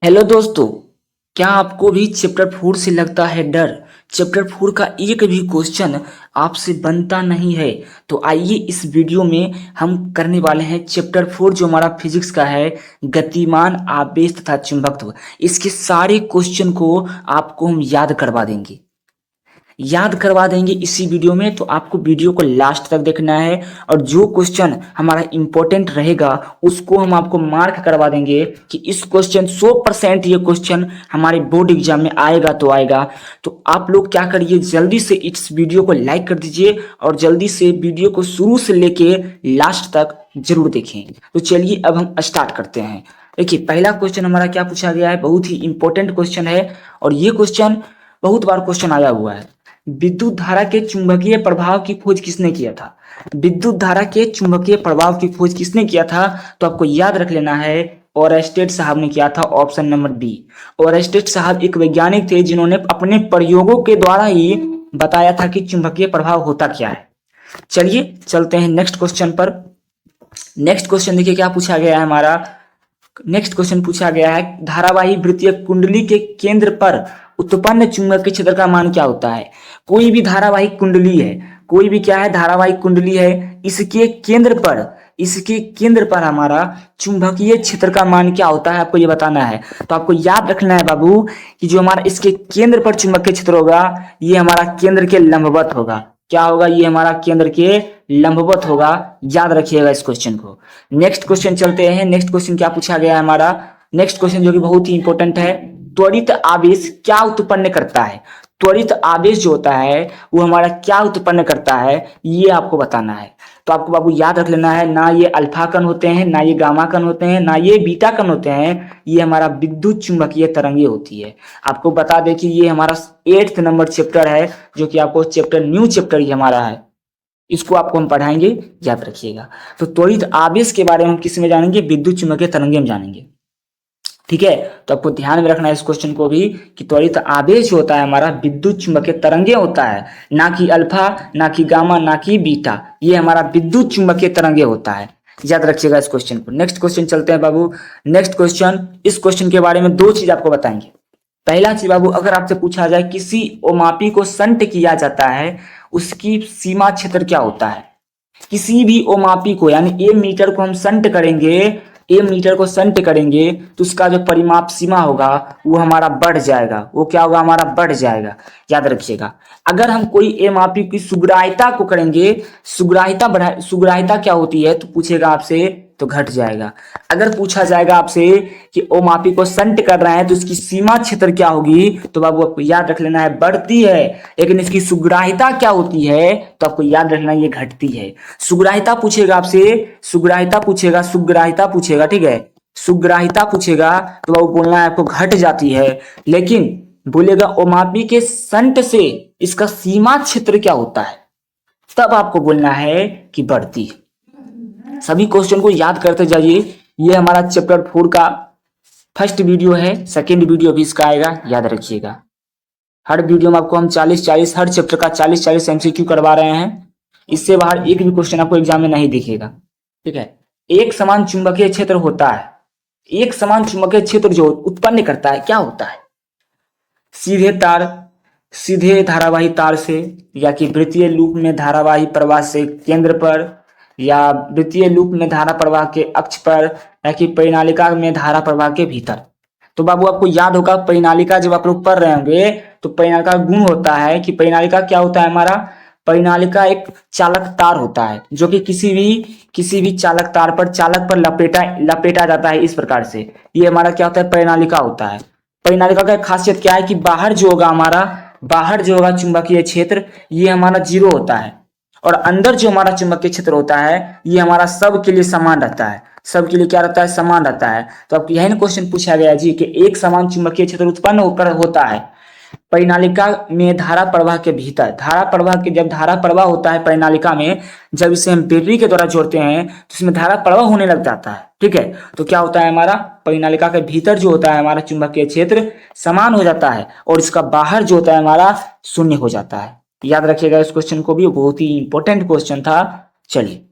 Hello दोस्तों, क्या आपको भी चैप्टर 4 से लगता है डर? चैप्टर 4 का एक भी क्वेश्चन आपसे बनता नहीं है। तो आइए इस वीडियो में हम करने वाले हैं चैप्टर 4 जो हमारा फिजिक्स का है, गतिमान आवेश तथा चुंबकत्व। इसके सारे क्वेश्चन को आपको हम याद करवा देंगे इसी वीडियो में। तो आपको वीडियो को लास्ट तक देखना है और जो क्वेश्चन हमारा इंपॉर्टेंट रहेगा उसको हम आपको मार्क करवा देंगे कि इस क्वेश्चन 100% ये क्वेश्चन हमारे बोर्ड एग्जाम में आएगा तो आएगा। तो आप लोग क्या करिए, जल्दी से इस वीडियो को लाइक कर दीजिए और जल्दी से वीडियो को शुरू से लेके लास्ट तक जरूर देखें। तो चलिए अब हम स्टार्ट करते हैं। देखिए, पहला क्वेश्चन हमारा क्या पूछा गया है, बहुत ही इंपॉर्टेंट क्वेश्चन है और ये क्वेश्चन बहुत बार क्वेश्चन आया हुआ है। विद्युत धारा के चुंबकीय प्रभाव की खोज किसने किया था? विद्युत धारा के चुंबकीय प्रभाव की खोज किसने किया था? तो आपको याद रख लेना है, ओरेस्टेड साहब ने किया था, ऑप्शन नंबर बी। ओरेस्टेड साहब एक वैज्ञानिक थे जिन्होंने अपने प्रयोगों के द्वारा ही बताया था कि चुंबकीय प्रभाव होता क्या है। चलिए चलते हैं नेक्स्ट क्वेश्चन पर। नेक्स्ट क्वेश्चन देखिए क्या पूछा गया है हमारा। नेक्स्ट क्वेश्चन पूछा गया है, धारावाही वृत्तीय कुंडली के केंद्र पर उत्पन्न चुंबकीय क्षेत्र का मान क्या होता है? कोई भी धारावाहिक कुंडली है, कोई भी क्या है, धारावाहिक कुंडली है, इसके केंद्र पर हमारा चुंबकीय क्षेत्र का मान क्या होता है, आपको ये बताना है। तो आपको याद रखना है बाबू कि जो हमारा इसके केंद्र पर चुंबकीय क्षेत्र होगा ये हमारा केंद्र के लंबवत होगा। क्या होगा? ये हमारा केंद्र के लंबवत होगा। याद रखिएगा इस क्वेश्चन को। नेक्स्ट क्वेश्चन चलते हैं। नेक्स्ट क्वेश्चन क्या पूछा गया है हमारा। नेक्स्ट क्वेश्चन जो कि बहुत ही इंपॉर्टेंट है, त्वरित आवेश क्या उत्पन्न करता है? त्वरित आवेश जो होता है वो हमारा क्या उत्पन्न करता है, ये आपको बताना है। तो आपको बाबू याद रख लेना है, ना ये अल्फा कण होते हैं, ना ये गामा कण होते हैं, ना ये बीटा कण होते हैं, ये हमारा विद्युत चुंबकीय तरंगे होती है। आपको बता दें कि ये हमारा 8th नंबर चैप्टर है, जो कि आपको चैप्टर न्यू चैप्टर ही हमारा है, इसको आपको हम पढ़ाएंगे, याद रखिएगा। तो त्वरित आवेश के बारे में हम किस में जानेंगे? विद्युत चुंबकीय तरंगे में जानेंगे। ठीक है, तो आपको ध्यान में रखना है इस क्वेश्चन को भी कि त्वरित आवेश होता है हमारा विद्युत चुंबकीय तरंगे होता है, ना कि अल्फा, ना कि गामा, ना कि बीटा। ये हमारा विद्युत चुंबकीय तरंगे होता है। याद रखिएगा इस क्वेश्चन को। नेक्स्ट क्वेश्चन चलते हैं बाबू। नेक्स्ट क्वेश्चन, इस क्वेश्चन के बारे में दो चीज आपको बताएंगे। पहला चीज बाबू, अगर आपसे पूछा जाए किसी ओमापी को संट किया जाता है उसकी सीमा क्षेत्र क्या होता है? किसी भी ओमापी को, यानी ए मीटर को हम संट करेंगे, ए मीटर को संट करेंगे तो उसका जो परिमाप सीमा होगा वो हमारा बढ़ जाएगा। वो क्या होगा? हमारा बढ़ जाएगा। याद रखिएगा। अगर हम कोई ए मापी की सुग्राहिता को करेंगे, सुग्राहिता क्या होती है तो पूछेगा आपसे, तो घट जाएगा। अगर पूछा जाएगा आपसे कि ओ मापी को संट कर रहे हैं तो इसकी सीमा क्षेत्र क्या होगी, तो बाबू आपको याद रख लेना है बढ़ती है। लेकिन इसकी सुग्राहिता क्या होती है तो आपको याद रखना ये घटती है। सुग्राहिता पूछेगा आपसे, सुग्राहिता पूछेगा, ठीक है, सुग्राहिता पूछेगा तो बाबू बोलना है आपको घट जाती है। लेकिन बोलेगा ओमापी के संट से इसका सीमा क्षेत्र क्या होता है, तब आपको बोलना है कि बढ़ती है। सभी क्वेश्चन को याद करते जाइए। ये हमारा चैप्टर 4 का फर्स्ट वीडियो है, सेकेंड वीडियो भी इसका आएगा, याद रखिएगा। हर वीडियो में आपको हम 40-40, हर चैप्टर का 40-40 एमसीक्यू करवा रहे हैं। इससे बाहर एक भी क्वेश्चन आपको एग्जाम में नहीं दिखेगा। ठीक है, एक समान चुंबकीय क्षेत्र होता है। एक समान चुंबकीय क्षेत्र जो उत्पन्न करता है क्या होता है? सीधे धारावाही तार से, या कि वृत्तीय लूप में धारावाही प्रवाह से केंद्र पर, या वृत्तीय लूप में धारा प्रवाह के अक्ष पर, या कि परिनालिका में धारा प्रवाह के भीतर। तो बाबू आपको याद होगा परिनालिका, जब आप लोग पढ़ रहे होंगे तो परिनालिका गुण होता है कि परिनालिका क्या होता है हमारा, परिनालिका एक चालक तार होता है जो कि किसी भी चालक पर लपेटा जाता है। इस प्रकार से ये हमारा क्या होता है, परिनालिका होता है। परिनालिका का खासियत क्या है कि बाहर जो होगा चुंबकीय क्षेत्र ये हमारा 0 होता है, और अंदर जो हमारा चुंबकीय क्षेत्र होता है ये हमारा सब के लिए समान रहता है। सबके लिए क्या रहता है? समान रहता है। तो आपको यही क्वेश्चन पूछा गया जी कि एक समान चुंबकीय क्षेत्र उत्पन्न होता है परिनालिका में धारा प्रवाह के भीतर। जब धारा प्रवाह होता है परिनालिका में, जब इसे हम बैटरी के द्वारा जोड़ते हैं तो इसमें धारा प्रवाह होने लग जाता है। ठीक है, तो क्या होता है हमारा परिनालिका के भीतर जो होता है हमारा चुंबकीय क्षेत्र समान हो जाता है, और इसका बाहर जो होता है हमारा शून्य हो जाता है। याद रखिएगा इस क्वेश्चन को भी, बहुत ही इंपॉर्टेंट क्वेश्चन था। चलिए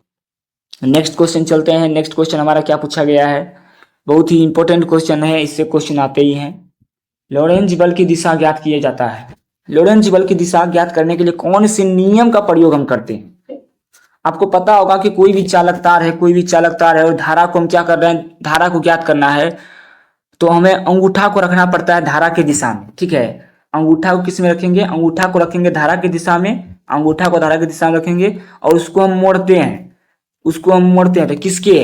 नेक्स्ट क्वेश्चन चलते हैं। नेक्स्ट क्वेश्चन हमारा क्या पूछा गया है। बहुत ही इंपॉर्टेंट क्वेश्चन है, इससे क्वेश्चन आते ही हैं। लॉरेंज बल की दिशा ज्ञात किया जाता है। लॉरेंज बल की दिशा ज्ञात करने के लिए कौन से नियम का प्रयोग हम करते हैं? आपको पता होगा कि कोई भी चालक तार है, कोई भी चालक तार है और धारा को हम क्या कर रहे हैं, धारा को ज्ञात करना है तो हमें अंगूठा को रखना पड़ता है धारा की दिशा में। ठीक है, अंगूठा को किस में रखेंगे? अंगूठा को रखेंगे धारा की दिशा में, अंगूठा को धारा की दिशा में रखेंगे और उसको हम मोड़ते हैं, उसको हम मोड़ते हैं तो किसके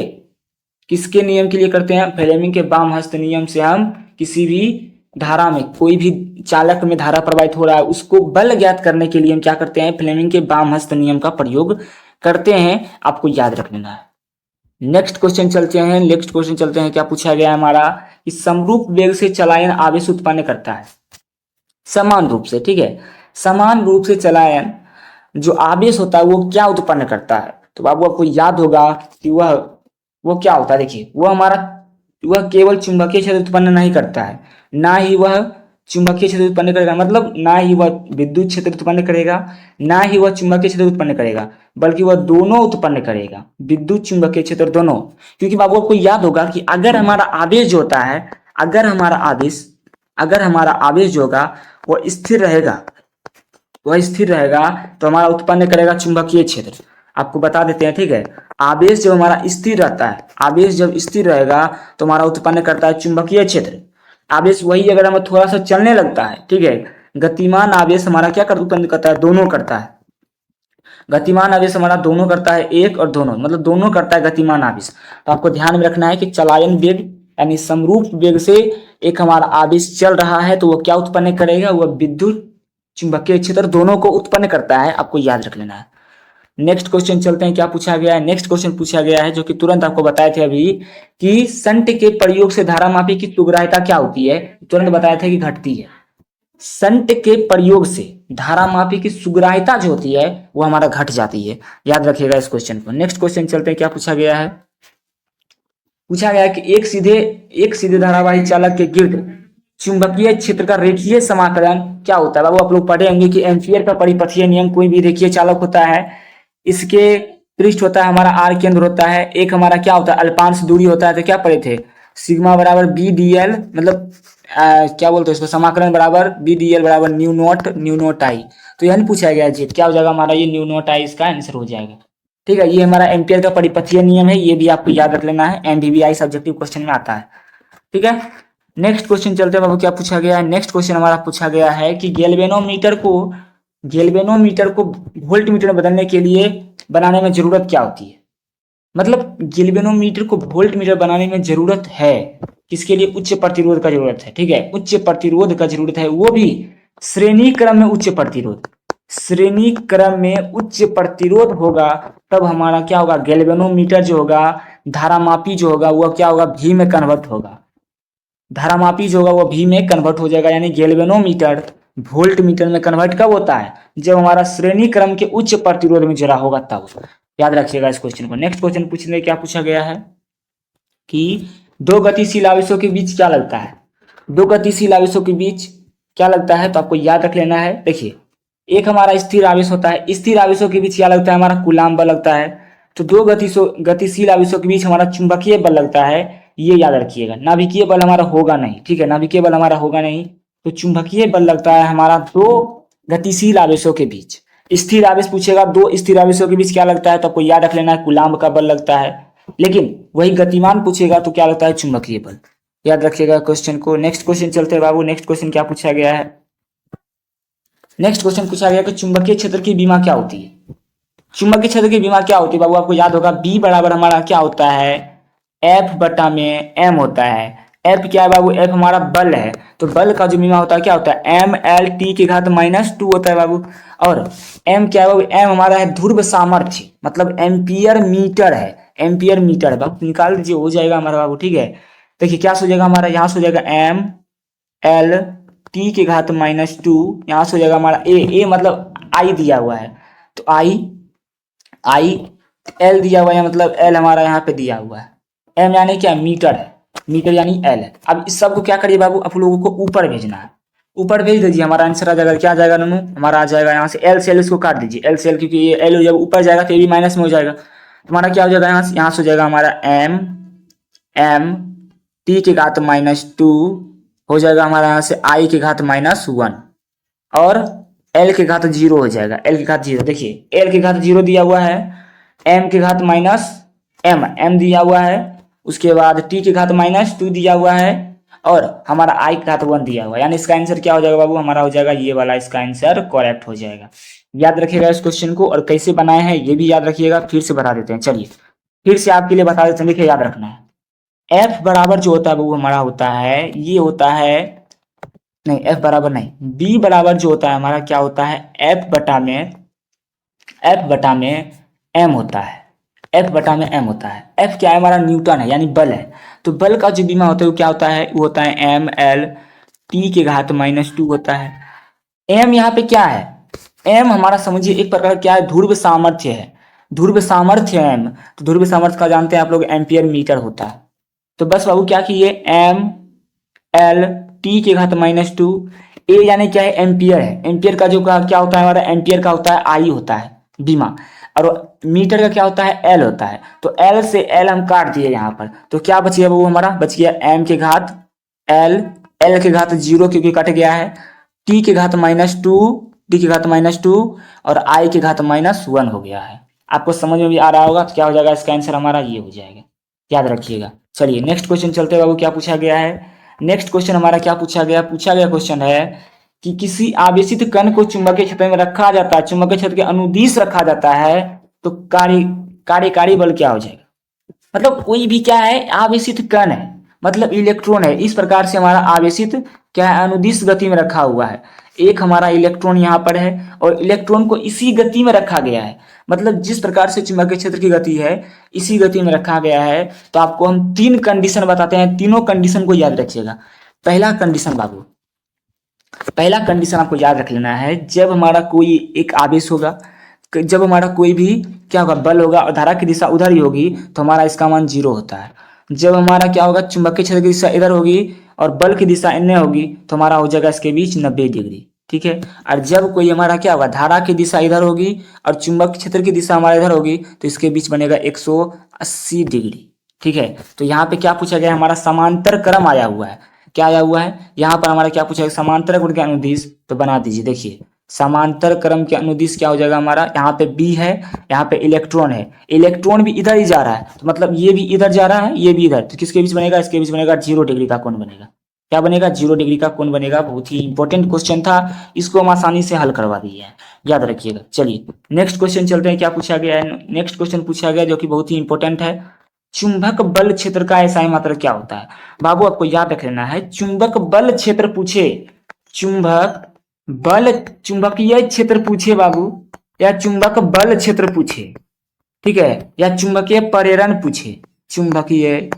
किसके नियम के लिए करते हैं? फ्लेमिंग के वाम हस्त नियम से हम किसी भी धारा में, कोई भी चालक में धारा प्रवाहित हो रहा है उसको बल ज्ञात करने के लिए हम क्या करते हैं? फ्लेमिंग के वाम हस्त नियम का प्रयोग करते हैं, आपको याद रख लेना है। नेक्स्ट क्वेश्चन चलते हैं, नेक्स्ट क्वेश्चन चलते हैं। क्या पूछा गया है हमारा कि समरूप वेग से चलायन आवेश उत्पन्न करता है, समान रूप से। ठीक है, समान रूप से चलायन जो आवेश होता है वो क्या उत्पन्न करता है? तो बाबू आपको याद होगा कि वो क्या होता है। देखिए, वह केवल चुंबकीय क्षेत्र उत्पन्न नहीं करता है, ना ही वह चुंबकीय क्षेत्र उत्पन्न करेगा, मतलब ना ही वह विद्युत क्षेत्र उत्पन्न करेगा, ना ही वह चुंबकीय क्षेत्र उत्पन्न करेगा, बल्कि वह दोनों उत्पन्न करेगा, विद्युत चुंबकीय क्षेत्र दोनों। क्योंकि बाबू आपको याद होगा कि अगर हमारा आवेश जो होता है, अगर हमारा आवेश जो होगा वो स्थिर रहेगा, वह स्थिर रहेगा तो हमारा उत्पन्न करेगा चुंबकीय क्षेत्र। आपको बता देते हैं। ठीक है, आवेश जब हमारा स्थिर रहता है, आवेश जब स्थिर रहेगा तो हमारा उत्पन्न करता है चुंबकीय क्षेत्र। आवेश वही अगर हमें थोड़ा सा चलने लगता है, ठीक है, गतिमान आवेश हमारा क्या कर उत्पन्न करता है? दोनों करता है। गतिमान आवेश हमारा दोनों करता है, एक और दोनों, मतलब दोनों करता है गतिमान आवेश। तो आपको ध्यान में रखना है कि चलायन वेग यानी समरूप वेग से एक हमारा आवेश चल रहा है तो वह क्या उत्पन्न करेगा? वह विद्युत चुंबकीय क्षेत्र दोनों को उत्पन्न करता है, आपको याद रख लेना है। नेक्स्ट क्वेश्चन चलते हैं। क्या पूछा गया है? नेक्स्ट क्वेश्चन पूछा गया है जो कि तुरंत आपको बताए थे अभी कि संट के प्रयोग से धारा मापी की सुग्राह्यता क्या होती है? तुरंत बताया था कि घटती है। संट के प्रयोग से धारा मापी की सुग्राह्यता जो होती है वो हमारा घट जाती है, याद रखिएगा इस क्वेश्चन को। नेक्स्ट क्वेश्चन चलते हैं। क्या पूछा गया है? पूछा गया है कि एक सीधे धारावाही चालक के गिर्द चुंबकीय क्षेत्र का रेखीय समाकलन क्या होता है? बाबू आप लोग पढ़े होंगे कि एम्पियर का परिपथीय नियम, कोई भी रेखीय चालक होता है, इसके पृष्ठ होता है हमारा आर केंद्र होता है, एक हमारा क्या होता है? अल्पांश दूरी होता है। तो क्या पढ़े थे? सिग्मा बराबर बी डी एल, मतलब क्या बोलते हैं इसको, समाकलन बराबर बी डी एल बराबर न्यू नोट आई। तो यह नहीं पूछा गया जी, क्या हो जाएगा हमारा? ये न्यू नोट आई इसका आंसर हो जाएगा। ठीक है, ये हमारा एम्पियर का परिपथीय नियम है, ये भी आपको याद रख लेना है, एमवीवीआई सब्जेक्टिव क्वेश्चन में आता है। ठीक है, नेक्स्ट क्वेश्चन चलते हैं बाबू। क्या पूछा गया है? नेक्स्ट क्वेश्चन हमारा पूछा गया है कि गैल्वेनोमीटर को वोल्ट मीटर में बदलने के लिए बनाने में जरूरत क्या होती है? मतलब गैल्वेनोमीटर को वोल्ट मीटर बनाने में जरूरत है किसके लिए? उच्च प्रतिरोध का जरूरत है। ठीक है, उच्च प्रतिरोध का जरूरत है, वो भी श्रेणी क्रम में उच्च प्रतिरोध। श्रेणी क्रम में उच्च प्रतिरोध होगा तब हमारा क्या होगा? गैल्वेनोमीटर जो होगा, धारामापी जो होगा वह क्या होगा? भी में कन्वर्ट होगा। धारामापी जो होगा वो भी में कन्वर्ट हो जाएगा, यानी गैल्वेनोमीटर वोल्ट मीटर में कन्वर्ट कब होता है? जब हमारा श्रेणी क्रम के उच्च प्रतिरोध में जुड़ा होगा तब। याद रखिएगा इस क्वेश्चन को। नेक्स्ट क्वेश्चन पूछने क्या पूछा गया है कि दो गतिशील आवेशों के बीच क्या लगता है? दो गतिशील आवेशों के बीच क्या लगता है? तो आपको याद रख लेना है। देखिए, एक हमारा स्थिर आवेश होता है, स्थिर आवेशों के बीच क्या लगता है? हमारा कूलाम्ब बल लगता है। तो दो गतिशील आवेशों के बीच हमारा चुंबकीय बल लगता है, ये याद रखिएगा। नाभिकीय बल हमारा होगा नहीं। ठीक है, नाभिकीय बल हमारा होगा नहीं, तो चुंबकीय बल लगता है हमारा दो गतिशील आवेशों के बीच। स्थिर आवेश पूछेगा, दो स्थिर आवेशों के बीच क्या लगता है? तो आपको याद रख लेना है कूलाम्ब का बल लगता है। लेकिन वही गतिमान पूछेगा तो क्या लगता है? चुंबकीय बल। याद रखिएगा क्वेश्चन को। नेक्स्ट क्वेश्चन चलते हैं बाबू। नेक्स्ट क्वेश्चन क्या पूछा गया है? नेक्स्ट क्वेश्चन पूछा गया कि चुंबकीय क्षेत्र की विमा क्या होती है? चुंबकीय क्षेत्र की विमा क्या होती है बाबू? आपको याद होगा बी बराबर हमारा क्या होता है? एफ बटा में एम होता है। एफ क्या है बाबू? एफ हमारा बल है, तो बल का जो विमा होता है क्या होता है? एम एल टी की घात -2 होता है बाबू। और एम क्या है बाबू? एम हमारा है ध्रुव सामर्थ्य, मतलब एम्पियर मीटर है, एम्पियर मीटर है बाबू। निकाल दीजिए, हो जाएगा हमारा बाबू। ठीक है, देखिए क्या हो जाएगा हमारा, यहाँ से हो जाएगा एम एल टी की घात -2, यहाँ से हो जाएगा हमारा ए मतलब आई दिया हुआ है, तो आई एल दिया हुआ है, मतलब एल हमारा यहाँ पे दिया हुआ है। एम यानी क्या? मीटर है, मीटर यानी एल है। अब इस सब को क्या करिए बाबू? आप लोगों को ऊपर भेजना है, ऊपर भेज दीजिए, हमारा आंसर आ जाएगा। क्या आ जाएगा ननू? हमारा आ जाएगा यहाँ से एल से एल इसको काट दीजिए, एल से एल, क्योंकि ये एल जब ऊपर जाएगा तो ये भी माइनस में हो जाएगा। हमारा क्या हो जाएगा? यहाँ से हो जाएगा हमारा एम टी के घात -2 हो जाएगा हमारा यहाँ से आई के घात -1 और एल के घात 0 हो जाएगा। एल के घात 0, देखिए एल के घात 0 दिया हुआ है, एम के घात -m दिया हुआ है, उसके बाद टी के घात -2 दिया हुआ है और हमारा आई के घात 1 दिया हुआ है। यानी इसका आंसर क्या हो जाएगा बाबू, हमारा हो जाएगा ये वाला, इसका आंसर करेक्ट हो जाएगा। याद रखिएगा इस क्वेश्चन को, और कैसे बनाए हैं ये भी याद रखिएगा। फिर से बता देते हैं, चलिए फिर से आपके लिए बता देते हैं। देखिए याद रखना है, एफ बराबर जो होता है वो हमारा होता है, ये होता है, नहीं एफ बराबर नहीं, बी बराबर जो होता है हमारा क्या होता है, एफ बटा में एम होता है। एफ बटा में एम होता है। एफ क्या है, हमारा न्यूटन है, यानी बल है। तो बल का जो बीमा होता है वो क्या होता है, वो होता है एम एल टी के घात -2 होता है। एम यहाँ पे क्या है, एम हमारा समझिए एक प्रकार क्या है, ध्रुव सामर्थ्य है। ध्रुव सामर्थ्य एम, तो ध्रुव सामर्थ्य का जानते हैं आप लोग, एम्पियर मीटर होता है। तो बस बाबू क्या कीजिए, एम एल टी के घात -2, ए यानी क्या है, एम्पियर है। एम्पियर का जो क्या होता है हमारा, एम्पियर का होता है आई होता है बीमा, और मीटर का क्या होता है, एल होता है। तो एल से एल हम काट दिए यहाँ पर, तो क्या बच गया वो हमारा, बच गया एम के घात एल, एल के घात 0 क्योंकि कट गया है, टी के घात -2, टी के घात -2 और आई के घात -1 हो गया है। आपको समझ में भी आ रहा होगा, तो क्या हो जाएगा इसका आंसर हमारा ये हो जाएगा, याद रखिएगा। चलिए नेक्स्ट क्वेश्चन चलते हैं बाबू, क्या पूछा गया है। नेक्स्ट क्वेश्चन हमारा क्या पूछा गया क्वेश्चन है कि किसी आवेशित कण को चुंबकीय क्षेत्र में रखा जाता है, चुंबकीय क्षेत्र के अनुदिश रखा जाता है, तो कार्यकारी बल क्या हो जाएगा। मतलब कोई भी क्या है, आवेशित कण है, मतलब इलेक्ट्रॉन है। इस प्रकार से हमारा आवेशित क्या है, अनुदिश गति में रखा हुआ है। एक हमारा इलेक्ट्रॉन यहाँ पर है और इलेक्ट्रॉन को इसी गति में रखा गया है, मतलब जिस प्रकार से चुंबकीय क्षेत्र की गति है इसी गति में रखा गया है। तो आपको हम 3 कंडीशन बताते हैं, तीनों कंडीशन को याद रखिएगा। पहला कंडीशन बाबू, पहला कंडीशन आपको याद रख लेना है, जब हमारा कोई एक आवेश होगा, जब हमारा कोई भी क्या होगा, बल होगा और धारा की दिशा उधर ही होगी, तो हमारा इसका मान 0 होता है। जब हमारा क्या होगा, चुंबकीय क्षेत्र की दिशा इधर होगी और बल की दिशा इन्हें होगी, तो हमारा हो जाएगा इसके बीच 90 डिग्री, ठीक है। और जब कोई हमारा क्या होगा, धारा की दिशा इधर होगी और चुंबक क्षेत्र की दिशा हमारे इधर होगी, तो इसके बीच बनेगा 180 डिग्री, ठीक है। तो यहाँ पे क्या पूछा गया है, हमारा समांतर क्रम आया हुआ है। क्या आया हुआ है यहाँ पर हमारा, क्या पूछा है, समांतर गुण के अनुदिश। तो बना दीजिए, देखिए समांतर क्रम के अनुदिश क्या हो जाएगा हमारा, यहाँ पे बी है, यहाँ पे इलेक्ट्रॉन है, इलेक्ट्रॉन भी इधर ही जा रहा है, तो मतलब ये भी इधर जा रहा है, ये भी इधर, तो किसके बीच बनेगा, इसके बीच बनेगा 0 डिग्री का कोण बनेगा। क्या बनेगा, 0 डिग्री का कोण बनेगा। बहुत ही इंपॉर्टेंट क्वेश्चन था, इसको हम आसानी से हल करवा दिए हैं, याद रखिएगा। चलिए नेक्स्ट क्वेश्चन चलते हैं, क्या पूछा गया है। नेक्स्ट क्वेश्चन पूछा गया जो कि बहुत ही इंपॉर्टेंट है, चुंबक बल क्षेत्र का एसआई मात्रक क्या होता है। बाबू आपको याद रख लेना है, चुंबक बल क्षेत्र पूछे, चुंबक बल, चुंबकीय क्षेत्र पूछे बाबू, या चुंबक बल क्षेत्र पूछे, ठीक है, या चुंबकीय प्रेरण पूछे, चुंबकीय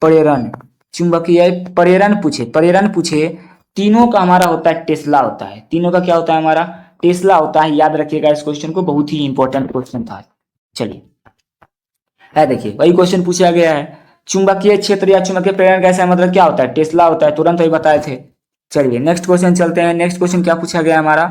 प्रेरण, चुंबकीय प्रेरण पूछे, प्रेरण पूछे, तीनों का हमारा होता है टेस्ला होता है। तीनों का क्या होता है हमारा, टेस्ला होता है। याद रखिएगा इस क्वेश्चन को, बहुत ही इंपॉर्टेंट क्वेश्चन था। चलिए है, देखिए वही क्वेश्चन पूछा गया है, चुंबकीय क्षेत्र या चुंबकीय प्रेरण कैसा है, मतलब क्या होता है, टेस्ला होता है, तुरंत वही बताए थे। चलिए नेक्स्ट क्वेश्चन चलते हैं। नेक्स्ट क्वेश्चन क्या पूछा गया हमारा,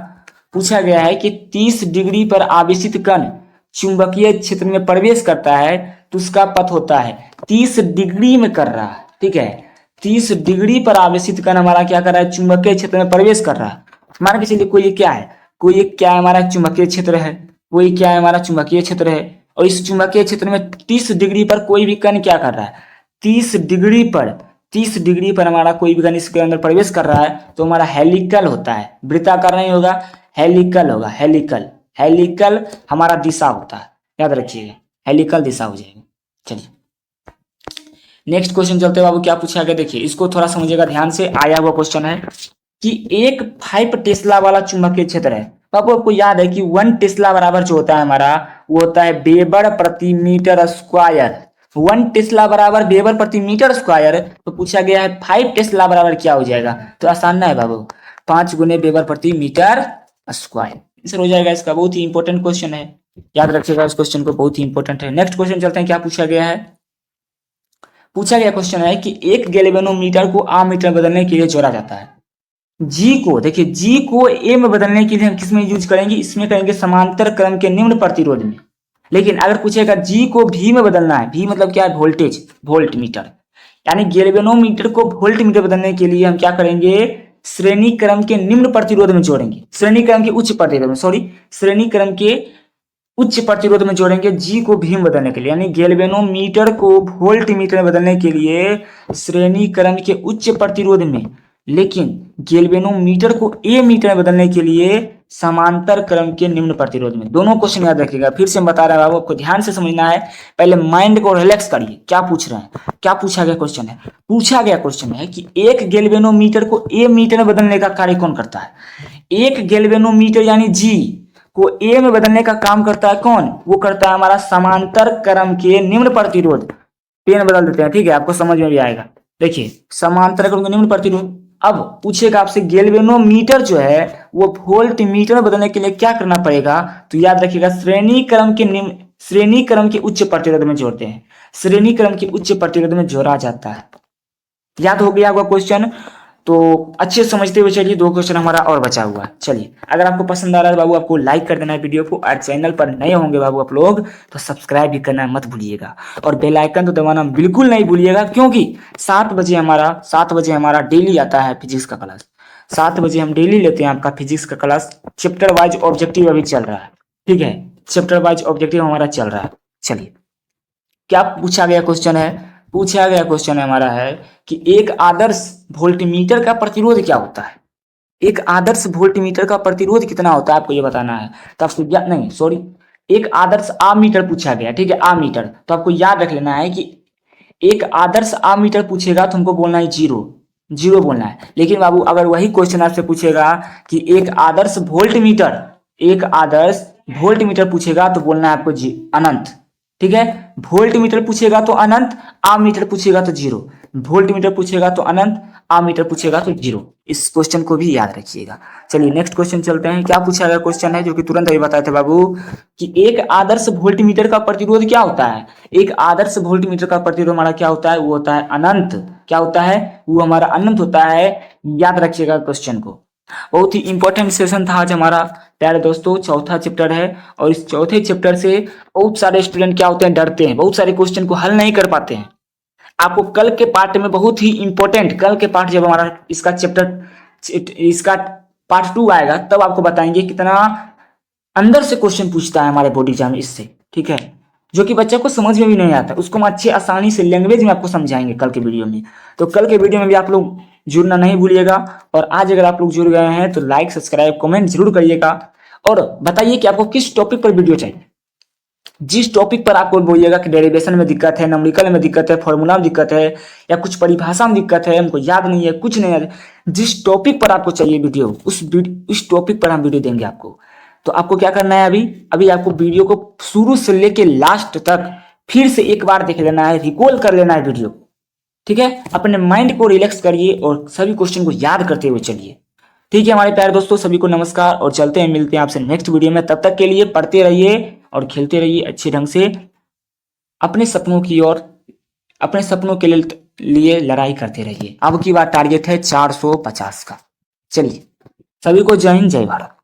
पूछा गया है कि 30 डिग्री पर आवेशित कण चुंबकीय क्षेत्र में प्रवेश करता है, तो उसका पथ होता है 30 डिग्री में कर रहा है, ठीक है। 30 डिग्री पर आवेशित कण हमारा क्या कर रहा है, चुंबकीय क्षेत्र में प्रवेश कर रहा है। मान के चलिए कोई ये क्या है, कोई एक क्या है हमारा चुंबकीय क्षेत्र है, कोई क्या है हमारा चुंबकीय क्षेत्र है, और इस चुंबकीय क्षेत्र में 30 डिग्री पर कोई भी कण क्या कर रहा है, 30 डिग्री पर, 30 डिग्री पर हमारा कोई भी कण इसके अंदर प्रवेश कर रहा है, तो हमारा हेलिकल होता है, वृत्ताकार नहीं होगा, हेलिकल होगा, हेलिकल, हेलिकल हमारा दिशा होता है, याद रखिएगा, हेलिकल दिशा हो जाएगी। चलिए नेक्स्ट क्वेश्चन चलते हैं बाबू, क्या पूछा गया, देखिए इसको थोड़ा समझिएगा ध्यान से। आया हुआ क्वेश्चन है कि एक 5 टेस्ला वाला चुंबकीय क्षेत्र है। बाबू आपको याद है कि 1 टेस्ला बराबर जो होता है हमारा, वो होता है वेबर प्रति मीटर स्क्वायर। 1 टेस्ला बराबर वेबर प्रति मीटर स्क्वायर, तो पूछा गया है 5 टेस्ला बराबर क्या हो जाएगा। तो आसान ना है बाबू, 5 गुने वेबर प्रति मीटर स्क्वायर आंसर हो जाएगा इसका। बहुत ही इंपॉर्टेंट क्वेश्चन है, याद रखिएगा इस क्वेश्चन को, बहुत ही इंपॉर्टेंट है। नेक्स्ट क्वेश्चन चलते हैं, क्या पूछा गया है। पूछा गया क्वेश्चन है कि एक गैल्वेनोमीटर को आम मीटर बदलने के लिए जोड़ा जाता है। जी को, देखिए जी को ए में बदलने के लिए हम किसमें यूज करेंगे, इसमें करेंगे समांतर क्रम के निम्न प्रतिरोध में। लेकिन अगर पूछेगा जी को भी में बदलना है, भी मतलब क्या है, वोल्टेज, वोल्ट मीटर, यानी गैल्वेनोमीटर को वोल्ट मीटर बदलने के लिए हम क्या करेंगे, श्रेणी क्रम के निम्न प्रतिरोध में जोड़ेंगे, श्रेणी क्रम के उच्च प्रतिरोध में, श्रेणी क्रम के उच्च प्रतिरोध में जोड़ेंगे जी को भी में बदलने के लिए। यानी गैल्वेनोमीटर को वोल्ट मीटर में बदलने के लिए श्रेणी क्रम के उच्च प्रतिरोध में, लेकिन गैल्वेनोमीटर को ए मीटर में बदलने के लिए समांतर क्रम के निम्न प्रतिरोध में। दोनों क्वेश्चन याद रखिएगा, फिर से हम बता रहे हैं बाबू, आपको ध्यान से समझना है, पहले माइंड को रिलैक्स करिए। क्या पूछ रहे हैं, क्या पूछा गया क्वेश्चन है, पूछा गया क्वेश्चन है कि एक गैल्वेनोमीटर को ए मीटर में बदलने का कार्य कौन करता है। एक गैल्वेनोमीटर यानी जी को ए में बदलने का काम करता है कौन, वो करता है हमारा समांतर क्रम के निम्न प्रतिरोध। पेन बदल देते हैं, ठीक है, आपको समझ में भी आएगा। देखिए समांतर क्रम के निम्न प्रतिरोध। अब पूछेगा आपसे गैल्वेनोमीटर जो है वो वोल्ट मीटर में बदलने के लिए क्या करना पड़ेगा, तो याद रखिएगा श्रेणी क्रम के उच्च प्रतिरोध में जोड़ते हैं, श्रेणी क्रम के उच्च प्रतिरोध में जोड़ा जाता है। याद हो गया होगा क्वेश्चन, तो अच्छे समझते हुए चलिए, दो क्वेश्चन हमारा और बचा हुआ है। चलिए अगर आपको पसंद आ रहा है बाबू, आपको लाइक कर देना है वीडियो को, और चैनल पर नए होंगे बाबू आप लोग तो सब्सक्राइब भी करना मत भूलिएगा, और बेल आइकन तो दबाना बिल्कुल नहीं भूलिएगा, क्योंकि 7 बजे हमारा डेली आता है फिजिक्स का क्लास। 7 बजे हम डेली लेते हैं आपका फिजिक्स का क्लास। चैप्टर वाइज ऑब्जेक्टिव अभी चल रहा है, ठीक है, चैप्टर वाइज ऑब्जेक्टिव हमारा चल रहा है। चलिए क्या पूछा गया क्वेश्चन है, पूछा गया क्वेश्चन हमारा है कि एक आदर्श वोल्टमीटर का प्रतिरोध क्या होता है। एक आदर्श वोल्टमीटर का प्रतिरोध कितना होता है आपको ये बताना है। तो आपको नहीं सॉरी, एक आदर्श आमीटर पूछा गया, ठीक है, आमीटर। तो आपको याद रख लेना है कि एक आदर्श आमीटर पूछेगा तो हमको बोलना है जीरो बोलना है। लेकिन बाबू अगर वही क्वेश्चन आपसे पूछेगा कि एक आदर्श वोल्ट मीटर पूछेगा तो बोलना है आपको अनंत, ठीक है। वोल्ट मीटर पूछेगा तो अनंत, आमीटर पूछेगा तो जीरो। वोल्ट मीटर पूछेगा तो अनंत, आमीटर पूछेगा तो जीरो। इस क्वेश्चन को भी याद रखिएगा। चलिए नेक्स्ट क्वेश्चन चलते हैं। क्या पूछा गया क्वेश्चन है जो कि तुरंत अभी बताए थे बाबू, कि एक आदर्श वोल्ट मीटर का प्रतिरोध क्या होता है। एक आदर्श वोल्ट मीटर का प्रतिरोध हमारा क्या होता है, वो होता है अनंत। क्या होता है, वो हमारा अनंत होता है। याद रखिएगा क्वेश्चन को। बहुत ही इंपॉर्टेंट सेशन था आज हमारा प्यारे दोस्तों, चौथा चैप्टर है, और इस चौथे चैप्टर से बहुत सारे स्टूडेंट क्या होते हैं, डरते हैं, बहुत सारे क्वेश्चन को हल नहीं कर पाते हैं। आपको कल के पार्ट में बहुत ही इंपॉर्टेंट, कल के पार्ट जब हमारा इसका पार्ट 2 आएगा तब आपको बताएंगे कितना अंदर से क्वेश्चन पूछता है हमारे बोर्ड एग्जाम इससे, ठीक है, जो कि बच्चे को समझ में भी नहीं आता, उसको हम अच्छे आसानी से लैंग्वेज में आपको समझाएंगे कल के वीडियो में। तो कल के वीडियो में भी आप लोग जुड़ना नहीं भूलिएगा। और आज अगर आप लोग जुड़ गए हैं तो लाइक सब्सक्राइब कमेंट जरूर करिएगा, और बताइए कि आपको किस टॉपिक पर वीडियो चाहिए। जिस टॉपिक पर आपको बोलिएगा कि डेरिवेशन में दिक्कत है, न्यूमेरिकल में दिक्कत है, फॉर्मूला में दिक्कत है, या कुछ परिभाषा में दिक्कत है, हमको याद नहीं है, कुछ नहीं है, जिस टॉपिक पर आपको चाहिए वीडियो, उस टॉपिक पर हम वीडियो देंगे आपको। तो आपको क्या करना है, अभी आपको वीडियो को शुरू से लेके लास्ट तक फिर से एक बार देख लेना है, रिकॉल कर लेना है वीडियो, ठीक है। अपने माइंड को रिलैक्स करिए और सभी क्वेश्चन को याद करते हुए चलिए, ठीक है। हमारे प्यारे दोस्तों सभी को नमस्कार, और चलते हैं, मिलते हैं आपसे नेक्स्ट वीडियो में। तब तक के लिए पढ़ते रहिए और खेलते रहिए अच्छे ढंग से, अपने सपनों की ओर, अपने सपनों के लिए लड़ाई करते रहिए। अब की बार टारगेट है 450 का। चलिए सभी को जय हिंद, जय भारत।